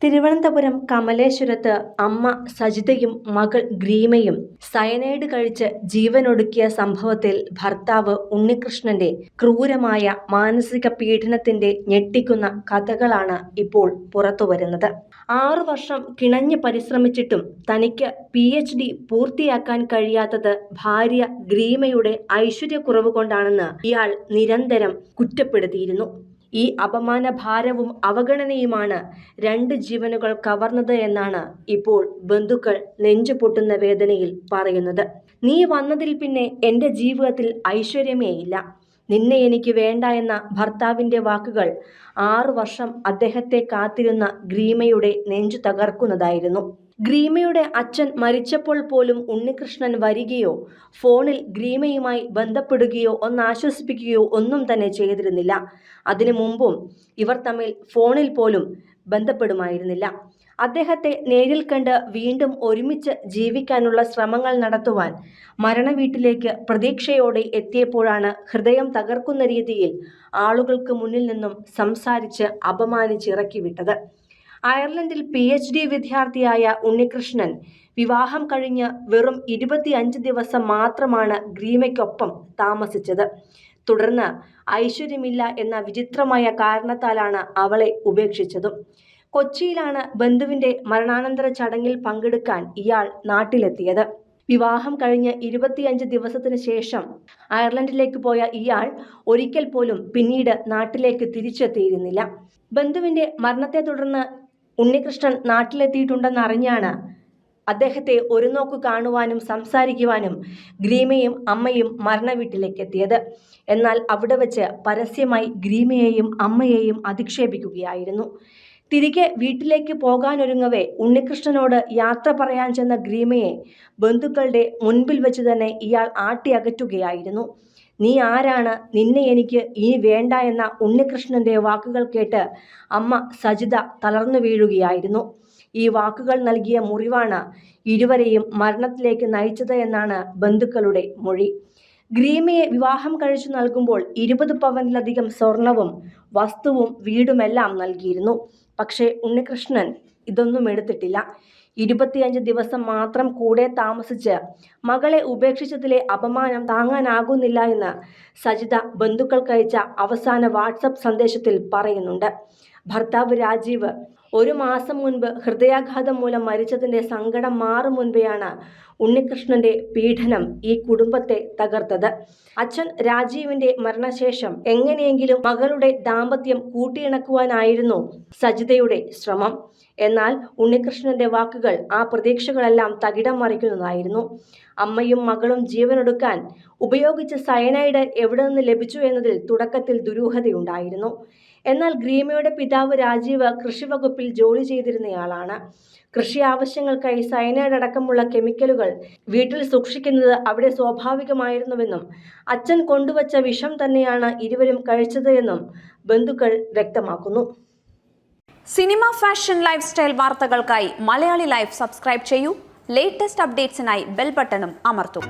തിരുവനന്തപുരം കമലേശ്വരത്ത് അമ്മ സജിതയും മകൾ ഗ്രീമയും സയനൈഡ് കഴിച്ച് ജീവനൊടുക്കിയ സംഭവത്തിൽ ഭർത്താവ് ഉണ്ണികൃഷ്ണന്റെ ക്രൂരമായ മാനസിക പീഡനത്തിന്റെ ഞെട്ടിക്കുന്ന കഥകളാണ് ഇപ്പോൾ പുറത്തുവരുന്നത്. 6 വർഷം കിണഞ്ഞ് പരിശ്രമിച്ചിട്ടും തനിക്ക് PhD പൂർത്തിയാക്കാൻ കഴിയാത്തത് ഭാര്യ ഗ്രീമയുടെ ഐശ്വര്യക്കുറവ് കൊണ്ടാണെന്ന് ഇയാൾ നിരന്തരം കുറ്റപ്പെടുത്തിയിരുന്നു. ഈ അപമാനഭാരവും അവഗണനയുമാണ് 2 ജീവനുകൾ കവർന്നത് എന്നാണ് ഇപ്പോൾ ബന്ധുക്കൾ നെഞ്ചുപൊട്ടുന്ന വേദനയിൽ പറയുന്നത്. നീ വന്നതിൽ പിന്നെ എൻ്റെ ജീവിതത്തിൽ ഐശ്വര്യമേയില്ല. നിന്നെ എനിക്ക് വേണ്ട എന്ന ഭർത്താവിൻ്റെ വാക്കുകൾ 6 വർഷം അദ്ദേഹത്തെ കാത്തിരുന്ന ഗ്രീമയുടെ നെഞ്ചു തകർക്കുന്നതായിരുന്നു. ഗ്രീമയുടെ അച്ഛൻ മരിച്ചപ്പോൾ പോലും ഉണ്ണികൃഷ്ണൻ വരികയോ ഫോണിൽ ഗ്രീമയുമായി ബന്ധപ്പെടുകയോ ഒന്നാശ്വസിപ്പിക്കുകയോ ഒന്നും തന്നെ ചെയ്തിരുന്നില്ല. അതിനു മുമ്പും ഇവർ തമ്മിൽ ഫോണിൽ പോലും ബന്ധപ്പെടുമായിരുന്നില്ല. അദ്ദേഹത്തെ നേരിൽ കണ്ട് വീണ്ടും ഒരുമിച്ച് ജീവിക്കാനുള്ള ശ്രമങ്ങൾ നടത്തുവാൻ മരണവീട്ടിലേക്ക് പ്രതീക്ഷയോടെ എത്തിയപ്പോഴാണ് ഹൃദയം തകർക്കുന്ന രീതിയിൽ ആളുകൾക്ക് മുന്നിൽ നിന്നും സംസാരിച്ച് അപമാനിച്ചിറക്കി വിട്ടത്. അയർലൻഡിൽ PhD വിദ്യാർത്ഥിയായ ഉണ്ണികൃഷ്ണൻ വിവാഹം കഴിഞ്ഞ് വെറും 25 ദിവസം മാത്രമാണ് ഗ്രീമയ്ക്കൊപ്പം താമസിച്ചത്. തുടർന്ന് ഐശ്വര്യമില്ല എന്ന വിചിത്രമായ കാരണത്താലാണ് അവളെ ഉപേക്ഷിച്ചതും. കൊച്ചിയിലാണ് ബന്ധുവിൻ്റെ മരണാനന്തര ചടങ്ങിൽ പങ്കെടുക്കാൻ ഇയാൾ നാട്ടിലെത്തിയത്. വിവാഹം കഴിഞ്ഞ് 25 ദിവസത്തിന് ശേഷം അയർലൻഡിലേക്ക് പോയ ഇയാൾ ഒരിക്കൽ പോലും പിന്നീട് നാട്ടിലേക്ക് തിരിച്ചെത്തിയിരുന്നില്ല. ബന്ധുവിൻ്റെ മരണത്തെ തുടർന്ന് ഉണ്ണികൃഷ്ണൻ നാട്ടിലെത്തിയിട്ടുണ്ടെന്നറിഞ്ഞാണ് അദ്ദേഹത്തെ ഒരു നോക്ക് കാണുവാനും സംസാരിക്കുവാനും ഗ്രീമയും അമ്മയും മരണവീട്ടിലേക്ക് എത്തിയത്. എന്നാൽ അവിടെ വെച്ച് പരസ്യമായി ഗ്രീമയെയും അമ്മയെയും അധിക്ഷേപിക്കുകയായിരുന്നു. തിരികെ വീട്ടിലേക്ക് പോകാനൊരുങ്ങവേ ഉണ്ണികൃഷ്ണനോട് യാത്ര പറയാൻ ചെന്ന ഗ്രീമയെ ബന്ധുക്കളുടെ മുൻപിൽ വെച്ച് തന്നെ ഇയാൾ ആട്ടിയകറ്റുകയായിരുന്നു. നീ ആരാണ്, നിന്നെ എനിക്ക് ഇനി വേണ്ട എന്ന ഉണ്ണികൃഷ്ണന്റെ വാക്കുകൾ കേട്ട് അമ്മ സജിത തളർന്നു വീഴുകയായിരുന്നു. ഈ വാക്കുകൾ നൽകിയ മുറിവാണ് ഇരുവരെയും മരണത്തിലേക്ക് നയിച്ചത് എന്നാണ് ബന്ധുക്കളുടെ മൊഴി. ഗ്രീമയെ വിവാഹം കഴിച്ചു നൽകുമ്പോൾ 20 പവനിലധികം സ്വർണവും വസ്തുവും വീടുമെല്ലാം നൽകിയിരുന്നു. പക്ഷേ ഉണ്ണികൃഷ്ണൻ ഇതൊന്നും എടുത്തിട്ടില്ല. 25 ദിവസം മാത്രം കൂടെ താമസിച്ച് മകളെ ഉപേക്ഷിച്ചതിലെ അപമാനം താങ്ങാനാകുന്നില്ല എന്ന് സജിത ബന്ധുക്കൾക്കയച്ച അവസാന വാട്സപ്പ് സന്ദേശത്തിൽ പറയുന്നുണ്ട്. ഭർത്താവ് രാജീവ് 1 മാസം മുൻപ് ഹൃദയാഘാതം മൂലം മരിച്ചതിൻ്റെ സങ്കടം മാറും മുൻപെയാണ് ഉണ്ണികൃഷ്ണന്റെ പീഡനം ഈ കുടുംബത്തെ തകർത്തത്. അച്ഛൻ രാജീവിന്റെ മരണശേഷം എങ്ങനെയെങ്കിലും മകളുടെ ദാമ്പത്യം കൂട്ടിയിണക്കുവാനായിരുന്നു സജിതയുടെ ശ്രമം. എന്നാൽ ഉണ്ണികൃഷ്ണന്റെ വാക്കുകൾ ആ പ്രതീക്ഷകളെല്ലാം തകിടം മറിക്കുന്നതായിരുന്നു. അമ്മയും മകളും ജീവനൊടുക്കാൻ ഉപയോഗിച്ച സയനൈഡ് എവിടെ നിന്ന് ലഭിച്ചു എന്നതിൽ തുടക്കത്തിൽ ദുരൂഹതയുണ്ടായിരുന്നു. എന്നാൽ ഗ്രീമയുടെ പിതാവ് രാജീവ് കൃഷിവകുപ്പിൽ ജോലി ചെയ്തിരുന്നയാളാണ്. കൃഷി ആവശ്യങ്ങൾക്കായി സയനൈഡ് അടക്കമുള്ള കെമിക്കലുകൾ വീട്ടിൽ സൂക്ഷിക്കുന്നത് അവിടെ സ്വാഭാവികമായിരുന്നുവെന്നും അച്ഛൻ കൊണ്ടുവച്ച വിഷം തന്നെയാണ് ഇരുവരും കഴിച്ചത് എന്നും ബന്ധുക്കൾ വ്യക്തമാക്കുന്നു. സിനിമ, ഫാഷൻ, ലൈഫ് സ്റ്റൈൽ വാർത്തകൾക്കായി മലയാളി ലൈഫ് സബ്സ്ക്രൈബ് ചെയ്യൂ. ലേറ്റസ്റ്റ് അപ്ഡേറ്റ്സിനായി ബെൽ ബട്ടണും അമർത്തൂ.